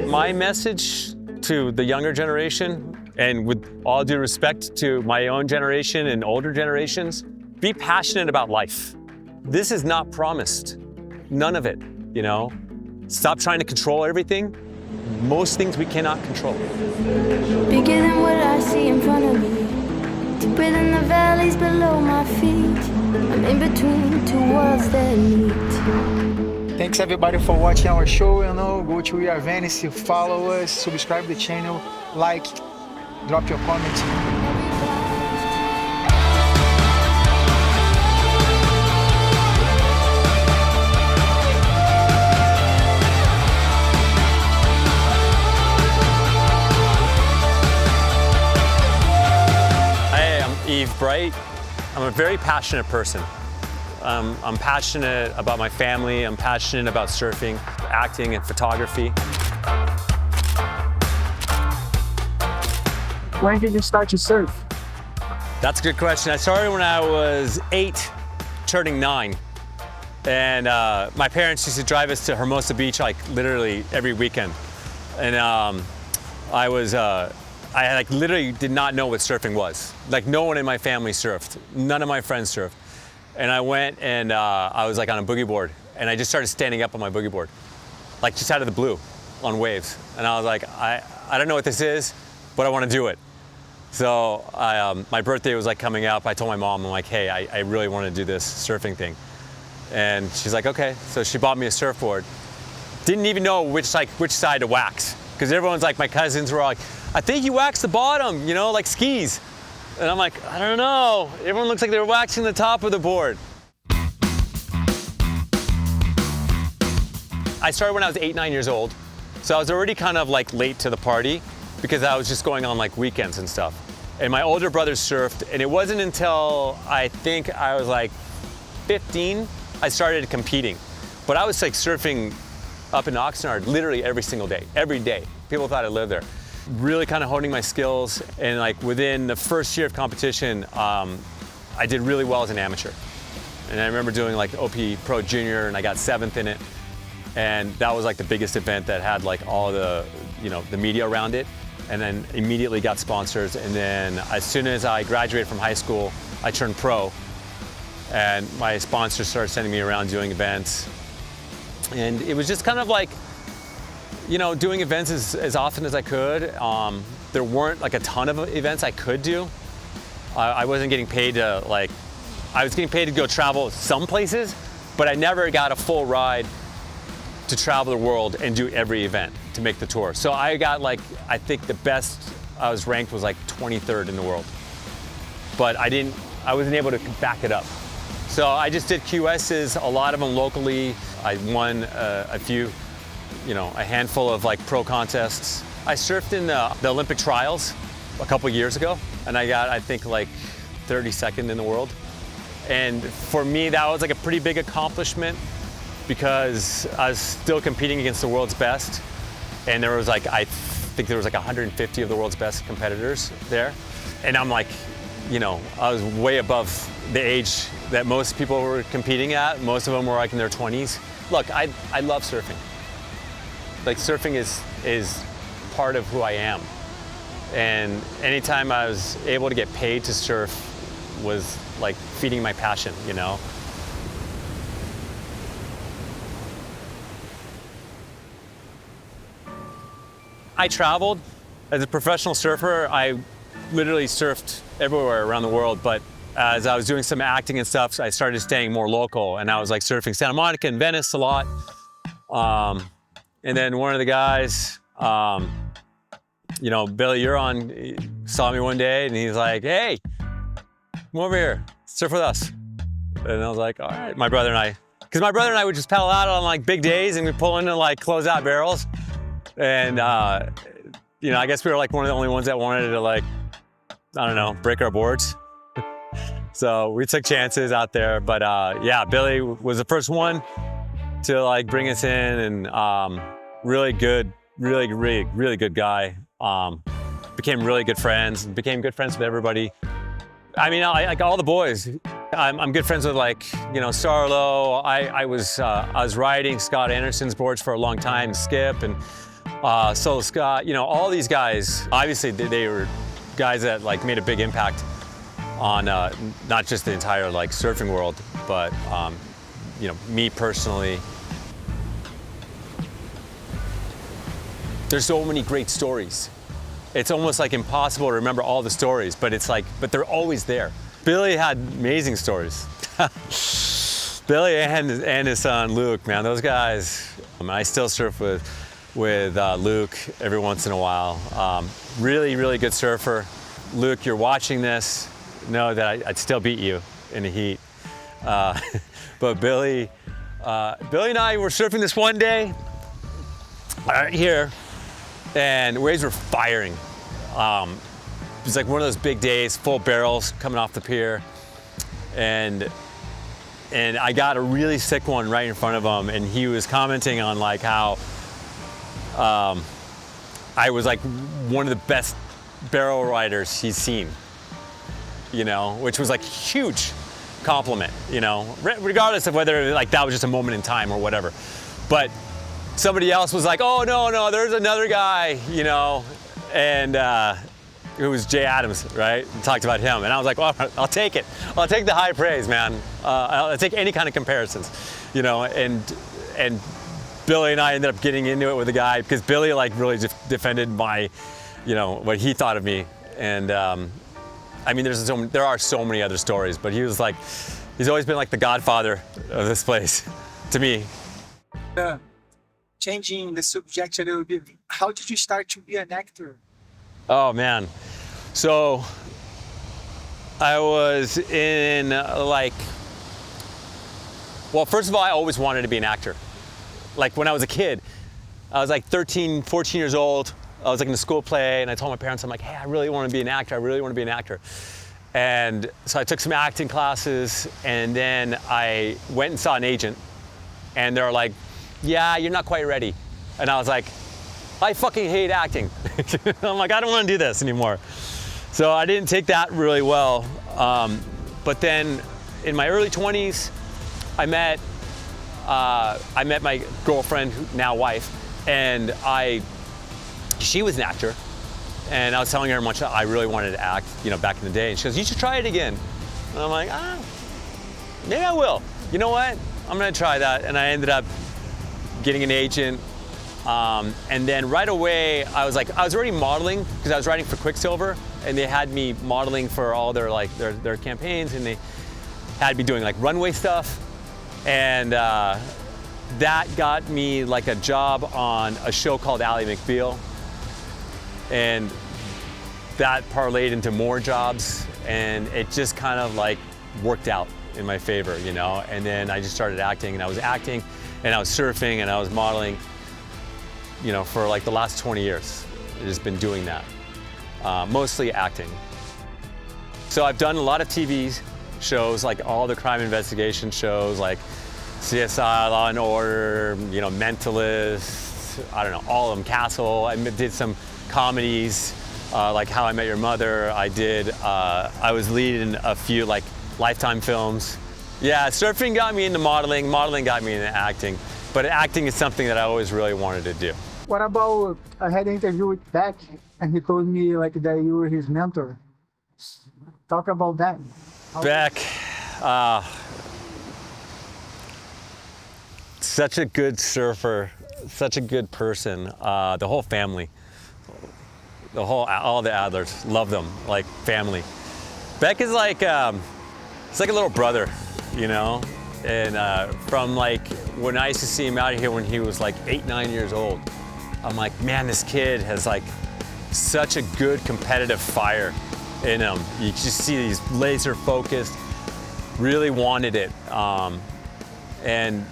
My message to the younger generation, and with all due respect to my own generation and older generations, be passionate about life. This is not promised. None of it, you know? Stop trying to control everything. Most things we cannot control. Bigger than what I see in front of me, deeper than the valleys below my feet. I'm in between two worlds that meet. Thanks everybody for watching our show. Go to Are Venice, follow us, subscribe the channel, like, drop your comment. Yves Bright. I'm a very passionate person. I'm passionate about my family. I'm passionate about surfing, acting, and photography. When did you start to surf? That's a good question. I started when I was 8, turning 9. And my parents used to drive us to Hermosa Beach like literally every weekend. And I like literally did not know what surfing was. Like no one in my family surfed. None of my friends surfed. And I went and I was like on a boogie board and I just started standing up on my boogie board, like just out of the blue on waves. And I was like, I don't know what this is, but I want to do it. So my birthday was like coming up. I told my mom, I'm like, hey, I really want to do this surfing thing. And she's like, okay. So she bought me a surfboard. Didn't even know which side to wax. Because everyone's like, my cousins were all like, I think you waxed the bottom, you know, like skis. And I'm like, I don't know. Everyone looks like they're waxing the top of the board. I started when I was 8, 9 years old. So I was already kind of like late to the party because I was just going on like weekends and stuff. And my older brothers surfed, and it wasn't until I think I was like 15, I started competing. But I was like surfing up in Oxnard literally every single day, every day. People thought I lived there. Really kind of honing my skills, and like within the first year of competition, I did really well as an amateur. And I remember doing like OP Pro Junior, and I got 7th in it. And that was like the biggest event that had like all the, you know, the media around it. And then immediately got sponsors. And then as soon as I graduated from high school, I turned pro. And my sponsors started sending me around doing events. And it was just kind of like, you know, doing events as often as I could. There weren't like a ton of events I could do. I wasn't getting paid to like, I was getting paid to go travel some places, but I never got a full ride to travel the world and do every event to make the tour. So I got like, I think the best I was ranked was like 23rd in the world. But I wasn't able to back it up. So I just did QSs, a lot of them locally. I won a few, you know, a handful of like pro contests. I surfed in the Olympic trials a couple years ago, and I got, I think, like 32nd in the world. And for me, that was like a pretty big accomplishment because I was still competing against the world's best. And there was like, I think there was like 150 of the world's best competitors there. And I'm like, you know, I was way above the age that most people were competing at. Most of them were like in their 20s. Look, I love surfing. Like surfing is part of who I am. And anytime I was able to get paid to surf was like feeding my passion, you know? I traveled as a professional surfer. I literally surfed everywhere around the world, but as I was doing some acting and stuff, I started staying more local, and I was like surfing Santa Monica and Venice a lot. And then one of the guys, you know, Billy Huron, saw me one day and he's like, hey, come over here, surf with us. And I was like, all right, my brother and I would just paddle out on like big days and we'd pull into like close out barrels. And, you know, I guess we were like one of the only ones that wanted to like, I don't know, break our boards. So we took chances out there, but yeah, Billy was the first one to like bring us in, and really good guy. Became really good friends with everybody. I mean, like all the boys, I'm good friends with like, Sarlo. I was riding Scott Anderson's boards for a long time, Skip and Solo Scott, all these guys, obviously they were guys that like made a big impact on not just the entire like surfing world, but me personally. There's so many great stories. It's almost like impossible to remember all the stories, but they're always there. Billy had amazing stories. Billy and his son Luke, man, those guys. I still surf with Luke every once in a while. Really, really good surfer. Luke, you're watching this, know that I'd still beat you in the heat. But Billy and I were surfing this one day here, and waves were firing. It was like one of those big days, full barrels coming off the pier, and I got a really sick one right in front of him, and he was commenting on like how I was like one of the best barrel riders he's seen, which was like huge compliment, regardless of whether like that was just a moment in time or whatever. But somebody else was like, oh no, there's another guy, and it was Jay Adams, right? We talked about him, and I was like, well, I'll take it. I'll take the high praise, man. I'll take any kind of comparisons, and Billy and I ended up getting into it with the guy because Billy like really defended my, what he thought of me, and I mean, there are so many other stories, but he's always been like the godfather of this place to me. Changing the subject a little bit, how did you start to be an actor? Oh man, so I was in well, first of all, I always wanted to be an actor. Like when I was a kid, I was like 13, 14 years old. I was like in a school play, and I told my parents, I'm like, hey, I really want to be an actor. I really want to be an actor. And so I took some acting classes, and then I went and saw an agent, and they're like, yeah, you're not quite ready. And I was like, I fucking hate acting. I'm like, I don't want to do this anymore. So I didn't take that really well. But then in my early 20s, I met my girlfriend, now wife, and she was an actor. And I was telling her how much I really wanted to act, back in the day. And she goes, you should try it again. And I'm like, maybe I will. You know what? I'm gonna try that. And I ended up getting an agent. And then right away, I was already modeling because I was writing for Quicksilver, and they had me modeling for all their campaigns, and they had me doing like runway stuff. And that got me like a job on a show called Ally McBeal. And that parlayed into more jobs, and it just kind of like worked out in my favor, And then I just started acting, and I was acting, and I was surfing, and I was modeling, for like the last 20 years. I've just been doing that, mostly acting. So I've done a lot of TV shows, like all the crime investigation shows, like CSI, Law and Order, Mentalist, I don't know, all of them, Castle. I did some comedies, like How I Met Your Mother. I was leading a few like Lifetime films. Yeah, surfing got me into modeling got me into acting, but acting is something that I always really wanted to do. What about, I had an interview with Beck, and he told me like that you were his mentor. Talk about that. Beck, such a good surfer, such a good person. The whole family, all the Adlers, love them like family. Beck is like, it's like a little brother, And from like when I used to see him out here when he was like 8, 9 years old, I'm like, man, this kid has like such a good competitive fire in him. You just see he's laser focused, really wanted it. And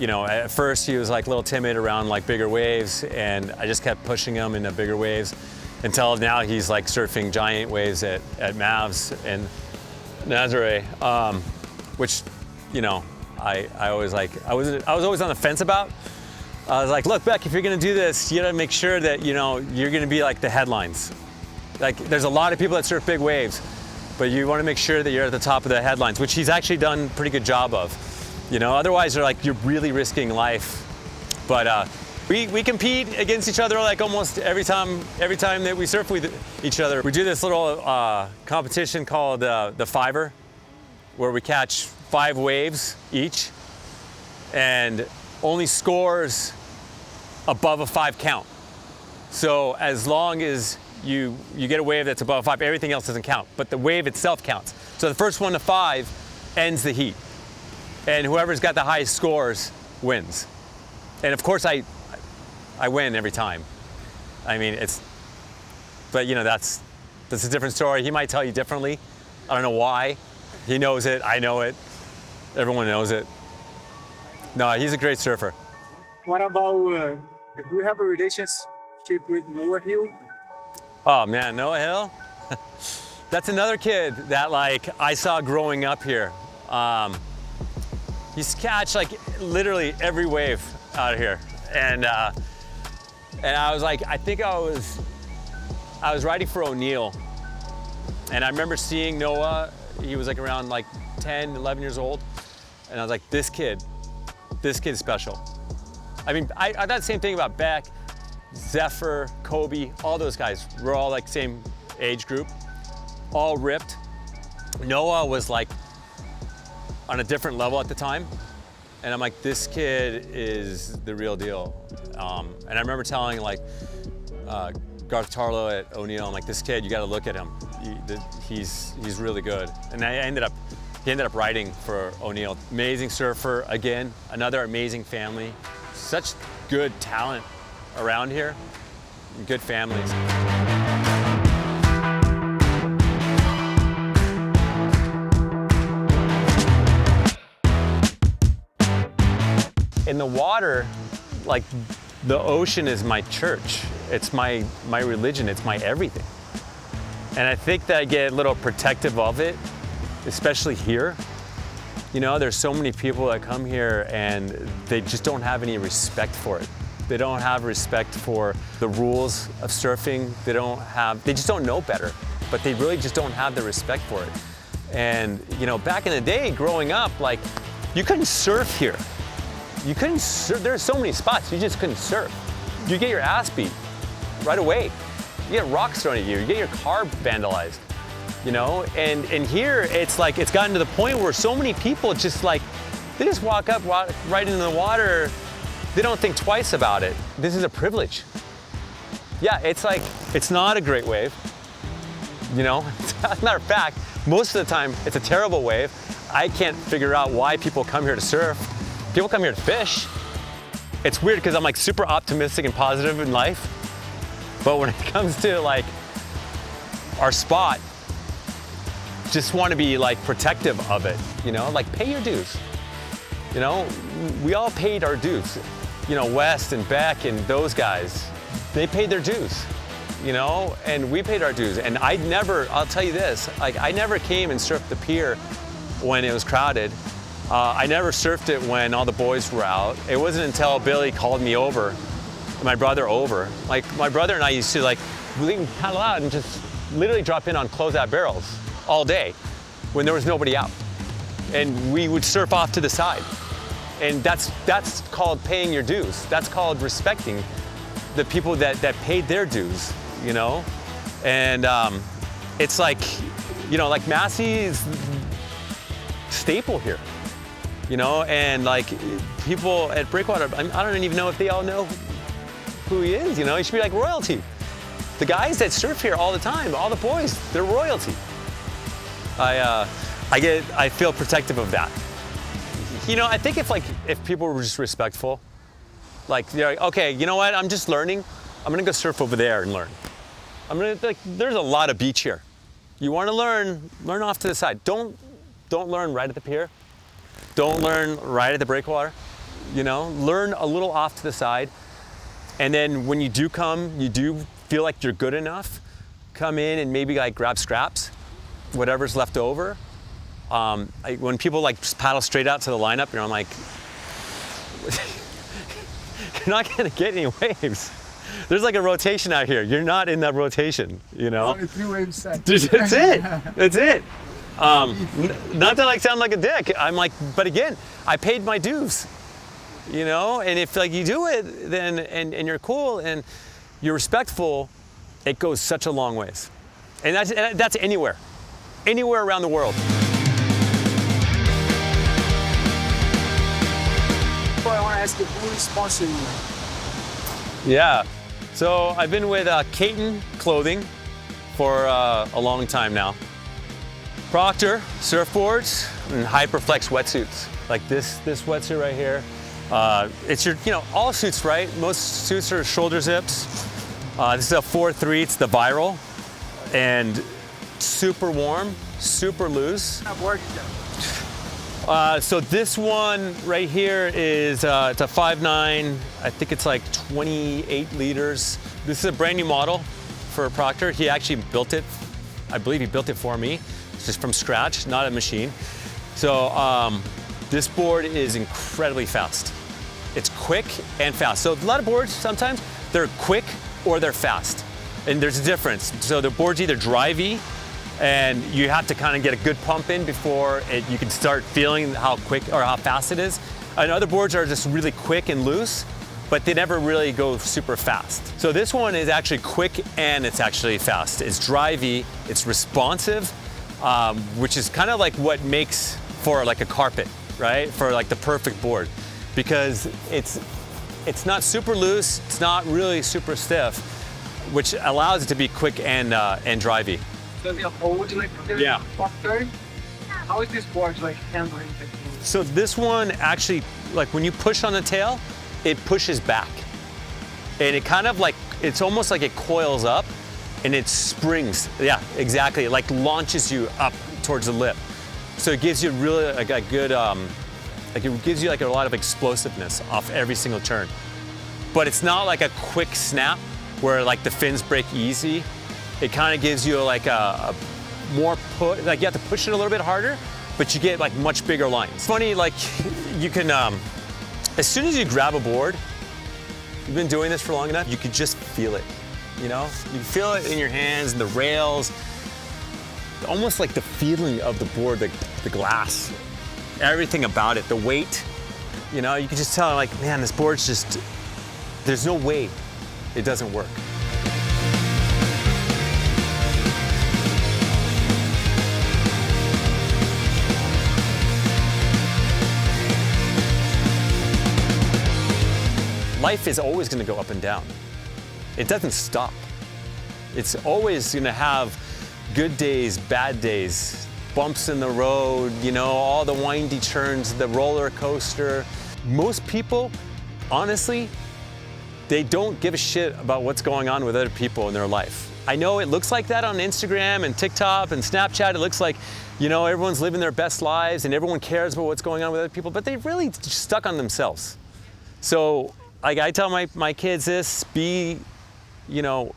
at first he was like a little timid around like bigger waves, and I just kept pushing him into bigger waves until now he's like surfing giant waves at Mavs and Nazare, which, I was always on the fence about. I was like, look, Beck, if you're gonna do this, you gotta make sure that, you're gonna be like the headlines. Like, there's a lot of people that surf big waves, but you want to make sure that you're at the top of the headlines, which he's actually done a pretty good job of. You know, otherwise they're like, you're really risking life. But we compete against each other like almost every time that we surf with each other. We do this little competition called the Fiver, where we catch 5 waves each, and only scores above a 5 count. So as long as you get a wave that's above 5, everything else doesn't count, but the wave itself counts. So the first 1 to 5 ends the heat, and whoever's got the highest scores wins. And of course I win every time. I mean, but you know, that's a different story. He might tell you differently. I don't know why. He knows it, I know it, everyone knows it. No, he's a great surfer. What about, do you have a relationship with Noah Hill? Oh man, Noah Hill? That's another kid that like I saw growing up here. He's catch like literally every wave out here. And I was like, I think I was riding for O'Neill. And I remember seeing Noah, he was like around like 10, 11 years old. And I was like, this kid's special. I mean, I thought the same thing about Beck, Zephyr, Kobe, all those guys. We're all like same age group, all ripped. Noah was like on a different level at the time. And I'm like, this kid is the real deal. And I remember telling like Garth Tarlow at O'Neill, I'm like, this kid, you gotta look at him. He's really good. And he ended up riding for O'Neill. Amazing surfer, again, another amazing family. Such good talent around here, good families. In the water, like the ocean is my church. It's my religion, it's my everything. And I think that I get a little protective of it, especially here. You know, there's so many people that come here and they just don't have any respect for it. They don't have respect for the rules of surfing. They just don't know better, but they really just don't have the respect for it. And, you know, back in the day, growing up, like, you couldn't surf here. You couldn't surf, there's so many spots, you just couldn't surf. You get your ass beat right away. You get rocks thrown at you, you get your car vandalized, you know? And here, it's like, it's gotten to the point where so many people just like, they just walk up right into the water, they don't think twice about it. This is a privilege. Yeah, it's like, it's not a great wave, you know? As a matter of fact, most of the time, it's a terrible wave. I can't figure out why people come here to surf. People come here to fish. It's weird because I'm like super optimistic and positive in life. But when it comes to like our spot, just want to be like protective of it, you know, like pay your dues. You know, we all paid our dues. You know, West and Beck and those guys, they paid their dues, you know, and we paid our dues. And I'll tell you this, like I never came and surfed the pier when it was crowded. I never surfed it when all the boys were out. It wasn't until Billy called me over, my brother over. Like my brother and I used to like paddle out and just literally drop in on closeout barrels all day when there was nobody out. And we would surf off to the side. And that's called paying your dues. That's called respecting the people that paid their dues, you know? And it's like, you know, like Massey is staple here. You know, and like people at Breakwater, I don't even know if they all know who he is, you know? He should be like royalty. The guys that surf here all the time, all the boys, they're royalty. I feel protective of that. You know, I think if people were just respectful, like they're like, okay, you know what? I'm just learning. I'm gonna go surf over there and learn. There's a lot of beach here. You want to learn off to the side. Don't learn right at the pier. Don't learn right at the breakwater, you know? Learn a little off to the side. And then when you do feel like you're good enough, come in and maybe like grab scraps, whatever's left over. When people like just paddle straight out to the lineup, you know, I'm like, you're not gonna get any waves. There's like a rotation out here. You're not in that rotation, you know? Only 3 waves set. That's it. That's it. Not to like sound like a dick. I'm like, but again, I paid my dues, you know? And if like you do it, then and you're cool and you're respectful, it goes such a long ways. And that's anywhere around the world. So I want to ask you, who is sponsoring you? Yeah. So I've been with Caton Clothing for a long time now. Proctor surfboards and Hyperflex wetsuits, like this wetsuit right here. It's your, you know, all suits, right? Most suits are shoulder zips. This is a 4.3. It's the Viral, and super warm, super loose. How board is that? So this one right here is it's a 5.9. I think it's like 28 liters. This is a brand new model for Proctor. He actually built it. I believe he built it for me. It's just from scratch, not a machine. So this board is incredibly fast. It's quick and fast. So a lot of boards, sometimes they're quick or they're fast. And there's a difference. So the board's either drivey, and you have to kind of get a good pump in before you can start feeling how quick or how fast it is. And other boards are just really quick and loose, but they never really go super fast. So this one is actually quick and it's actually fast. It's drivey, it's responsive, which is kind of like what makes for like a carpet, right? For like the perfect board, because it's not super loose, it's not really super stiff, which allows it to be quick and drivey. Does it hold like the Yeah. Proctor? How is this board like handling the So this one actually, like when you push on the tail, it pushes back. And it kind of like, it's almost like it coils up and it springs. Yeah, exactly. It like launches you up towards the lip. So it gives you really like a good, like it gives you like a lot of explosiveness off every single turn. But it's not like a quick snap where like the fins break easy. It kind of gives you like a more push, like you have to push it a little bit harder, but you get like much bigger lines. Funny, like you can, as soon as you grab a board, you've been doing this for long enough, you could just feel it, you know? You can feel it in your hands, the rails, almost like the feeling of the board, the glass, everything about it, the weight, you know? You can just tell like, man, this board's just, there's no way it doesn't work. Life is always going to go up and down. It doesn't stop. It's always going to have good days, bad days, bumps in the road, you know, all the windy turns, the roller coaster. Most people, honestly, they don't give a shit about what's going on with other people in their life. I know it looks like that on Instagram and TikTok and Snapchat. It looks like, you know, everyone's living their best lives and everyone cares about what's going on with other people, but they're really just stuck on themselves. So, like I tell my kids this, be the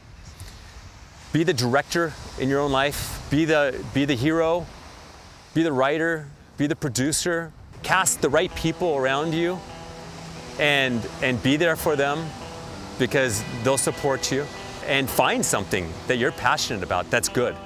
director in your own life, be the hero, be the writer, be the producer, cast the right people around you and be there for them because they'll support you, and find something that you're passionate about that's good.